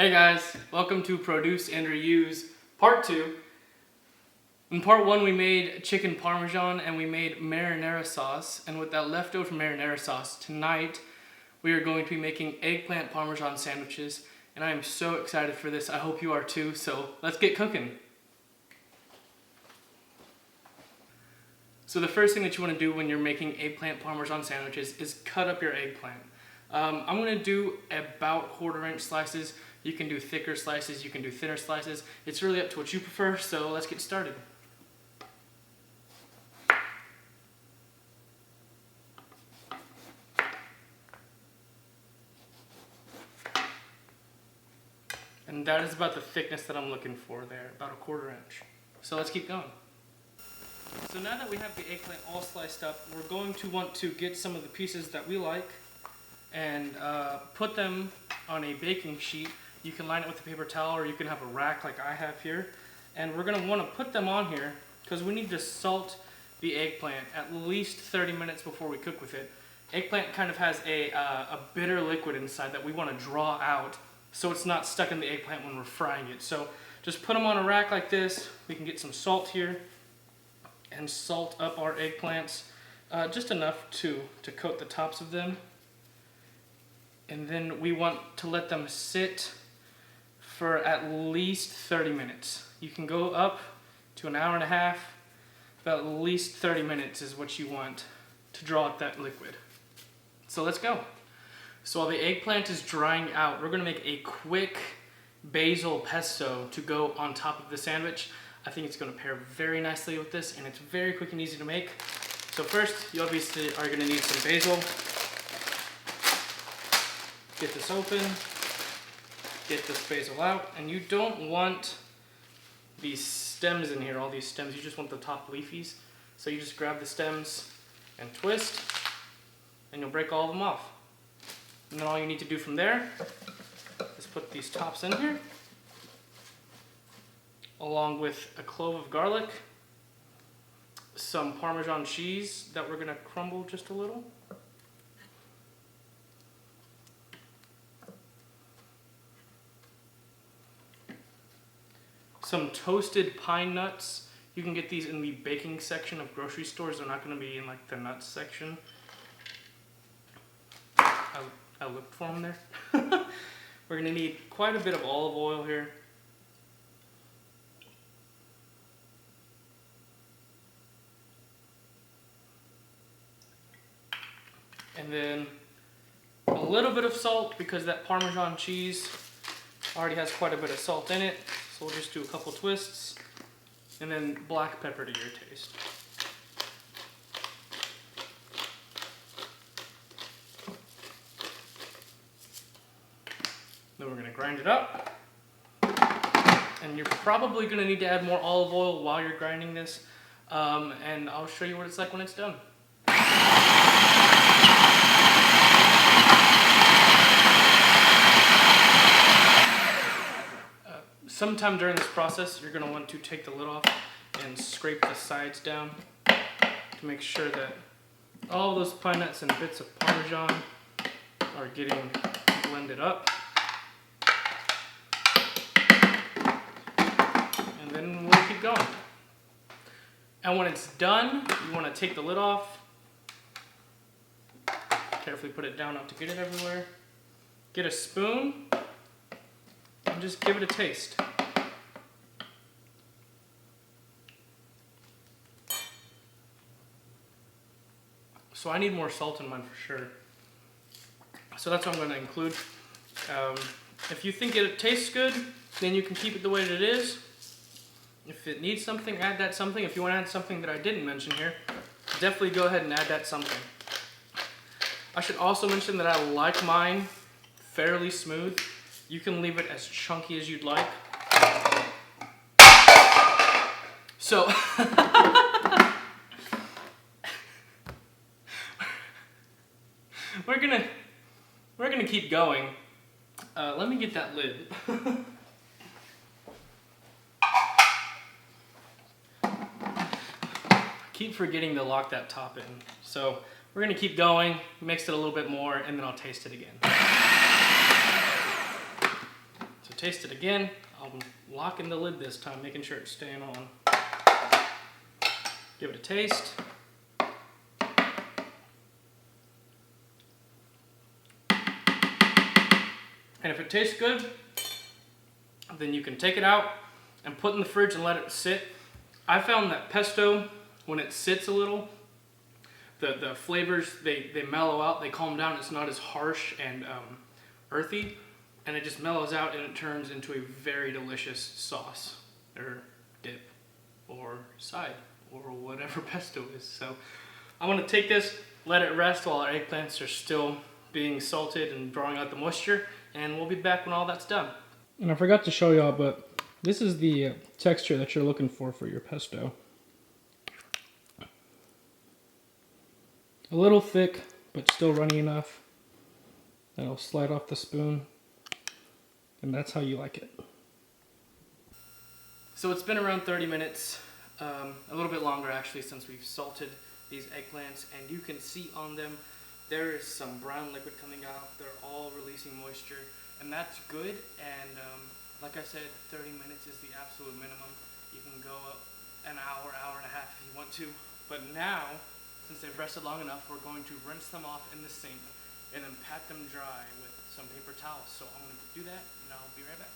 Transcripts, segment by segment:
Hey guys, welcome to Produce and Reuse Part 2. In Part 1 we made chicken parmesan and we made marinara sauce, and with that leftover marinara sauce, tonight we are going to be making eggplant parmesan sandwiches, and I am so excited for this. I hope you are too, so let's get cooking. So the first thing that you want to do when you're making eggplant parmesan sandwiches is cut up your eggplant. I'm going to do about 1/4 inch slices. You can do thicker slices, you can do thinner slices. It's really up to what you prefer, so let's get started. And that is about the thickness that I'm looking for there, about 1/4 inch. So let's keep going. So now that we have the eggplant all sliced up, we're going to want to get some of the pieces that we like and put them on a baking sheet. You can line it with a paper towel, or you can have a rack like I have here. And we're going to want to put them on here because we need to salt the eggplant at least 30 minutes before we cook with it. Eggplant kind of has a bitter liquid inside that we want to draw out so it's not stuck in the eggplant when we're frying it. So just put them on a rack like this. We can get some salt here and salt up our eggplants just enough to coat the tops of them. And then we want to let them sit for at least 30 minutes. You can go up to an hour and a half, but at least 30 minutes is what you want to draw out that liquid. So let's go. So while the eggplant is drying out, we're gonna make a quick basil pesto to go on top of the sandwich. I think it's gonna pair very nicely with this, and it's very quick and easy to make. So first, you obviously are gonna need some basil. Get this open, get this basil out, and you don't want these stems in here, all these stems, you just want the top leafies. So you just grab the stems and twist, and you'll break all of them off. And then all you need to do from there is put these tops in here, along with a clove of garlic, some Parmesan cheese that we're gonna crumble just a little, some toasted pine nuts. You can get these in the baking section of grocery stores. They're not going to be in like the nuts section. I looked for them there. We're going to need quite a bit of olive oil here. And then a little bit of salt, because that Parmesan cheese already has quite a bit of salt in it. So we'll just do a couple twists, and then black pepper to your taste. Then we're going to grind it up. And you're probably going to need to add more olive oil while you're grinding this. And I'll show you what it's like when it's done. Sometime during this process, you're going to want to take the lid off and scrape the sides down to make sure that all those pine nuts and bits of Parmesan are getting blended up. And then we'll keep going. And when it's done, you want to take the lid off, carefully put it down not to get it everywhere, get a spoon, and just give it a taste. So I need more salt in mine for sure. So that's what I'm going to include. If you think it tastes good, then you can keep it the way that it is. If it needs something, add that something. If you want to add something that I didn't mention here, definitely go ahead and add that something. I should also mention that I like mine fairly smooth. You can leave it as chunky as you'd like. So, we're gonna keep going. Let me get that lid. Keep forgetting to lock that top in. So we're gonna keep going, mix it a little bit more, and then I'll taste it again. So taste it again. I'm locking the lid this time, making sure it's staying on. Give it a taste. And if it tastes good, then you can take it out and put it in the fridge and let it sit. I found that pesto, when it sits a little, the flavors, they mellow out, they calm down. It's not as harsh and earthy, and it just mellows out and it turns into a very delicious sauce or dip or side or whatever pesto is. So I want to take this, let it rest while our eggplants are still being salted and drawing out the moisture, and we'll be back when all that's done. And I forgot to show y'all, but this is the texture that you're looking for your pesto. A little thick, but still runny enough. That'll slide off the spoon. And that's how you like it. So it's been around 30 minutes, a little bit longer actually, since we've salted these eggplants. And you can see on them, there is some brown liquid coming out. They're all releasing moisture. And that's good. And like I said, 30 minutes is the absolute minimum. You can go up an hour, hour and a half if you want to. But now, since they've rested long enough, we're going to rinse them off in the sink and then pat them dry with some paper towels. So I'm going to do that and I'll be right back.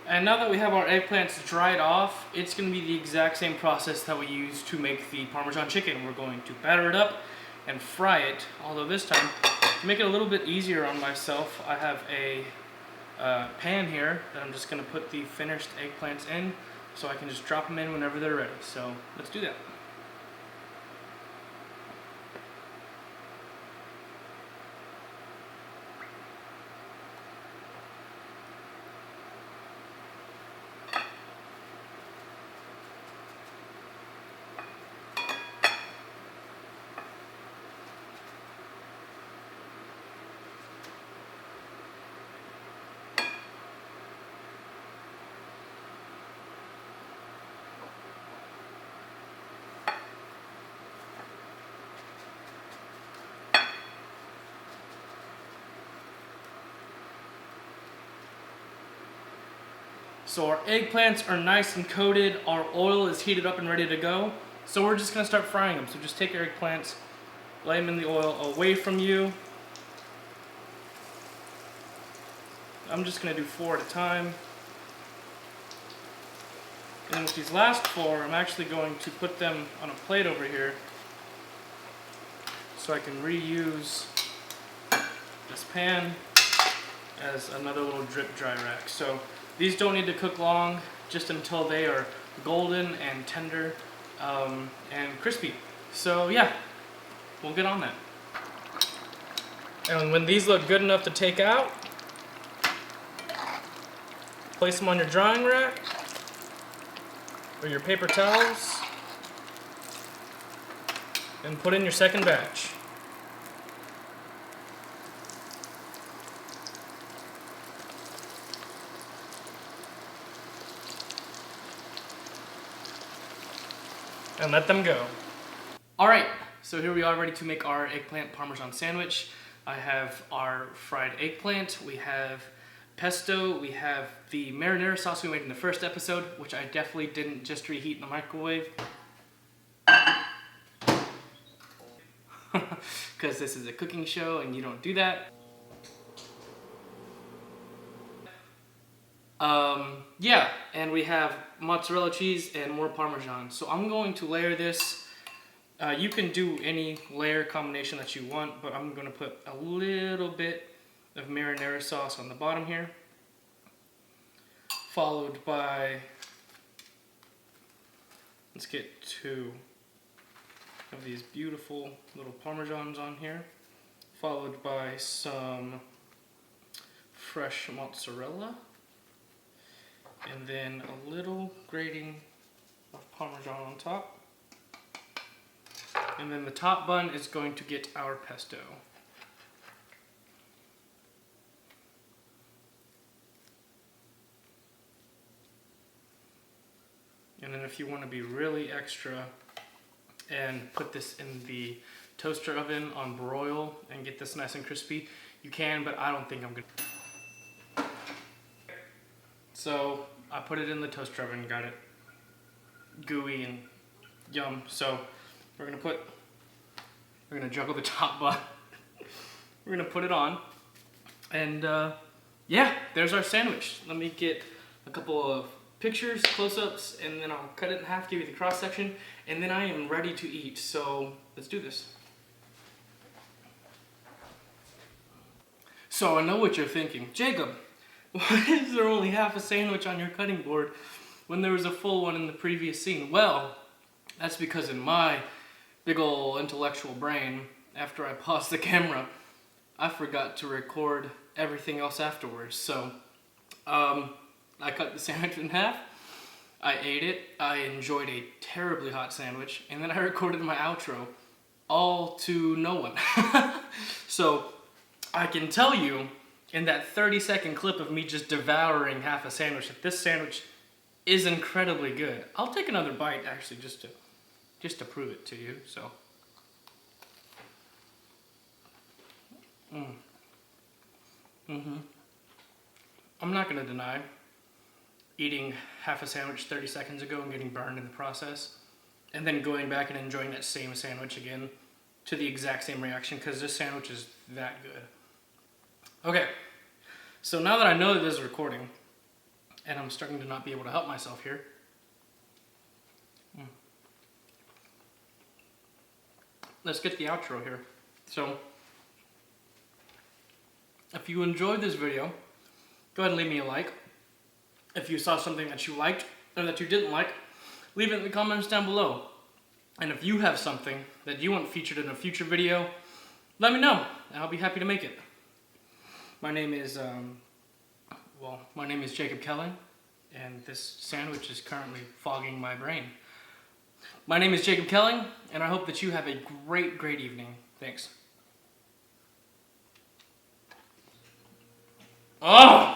And now that we have our eggplants dried off, it's going to be the exact same process that we use to make the Parmesan chicken. We're going to batter it up and fry it, although this time, to make it a little bit easier on myself, I have a pan here that I'm just going to put the finished eggplants in, so I can just drop them in whenever they're ready. So let's do that. So our eggplants are nice and coated, our oil is heated up and ready to go. So we're just gonna start frying them. So just take your eggplants, lay them in the oil away from you. I'm just gonna do 4 at a time. And then with these last 4, I'm actually going to put them on a plate over here so I can reuse this pan as another little drip dry rack. So these don't need to cook long, just until they are golden and tender and crispy. So yeah, we'll get on that. And when these look good enough to take out, place them on your drying rack or your paper towels and put in your second batch. And let them go. Alright, so here we are ready to make our eggplant parmesan sandwich. I have our fried eggplant, we have pesto, we have the marinara sauce we made in the first episode, which I definitely didn't just reheat in the microwave. Because this is a cooking show and you don't do that. Yeah, and we have mozzarella cheese and more Parmesan. So I'm going to layer this. You can do any layer combination that you want, but I'm going to put a little bit of marinara sauce on the bottom here, followed by, let's get 2 of these beautiful little Parmesans on here, followed by some fresh mozzarella, and then a little grating of Parmesan on top. And then the top bun is going to get our pesto. And then if you want to be really extra and put this in the toaster oven on broil and get this nice and crispy, you can, but I don't think I'm gonna. So I put it in the toaster oven and got it gooey and yum. So we're gonna juggle the top bun. We're gonna put it on, and yeah, there's our sandwich. Let me get a couple of pictures, close-ups, and then I'll cut it in half, give you the cross section, and then I am ready to eat. So let's do this. So I know what you're thinking, Jacob, why is there only half a sandwich on your cutting board when there was a full one in the previous scene? Well, that's because in my big ol' intellectual brain, after I paused the camera, I forgot to record everything else afterwards. So I cut the sandwich in half, I ate it, I enjoyed a terribly hot sandwich, and then I recorded my outro, all to no one. So I can tell you, in that 30-second clip of me just devouring half a sandwich, that this sandwich is incredibly good. I'll take another bite, actually, just to prove it to you. So, I'm not gonna deny eating half a sandwich 30 seconds ago and getting burned in the process, and then going back and enjoying that same sandwich again to the exact same reaction, because this sandwich is that good. Okay, so now that I know that this is recording, and I'm starting to not be able to help myself here, let's get the outro here. So, if you enjoyed this video, go ahead and leave me a like. If you saw something that you liked or that you didn't like, leave it in the comments down below. And if you have something that you want featured in a future video, let me know, and I'll be happy to make it. My name is Jacob Kelly, and this sandwich is currently fogging my brain. My name is Jacob Kelly, and I hope that you have a great, great evening. Thanks. Oh!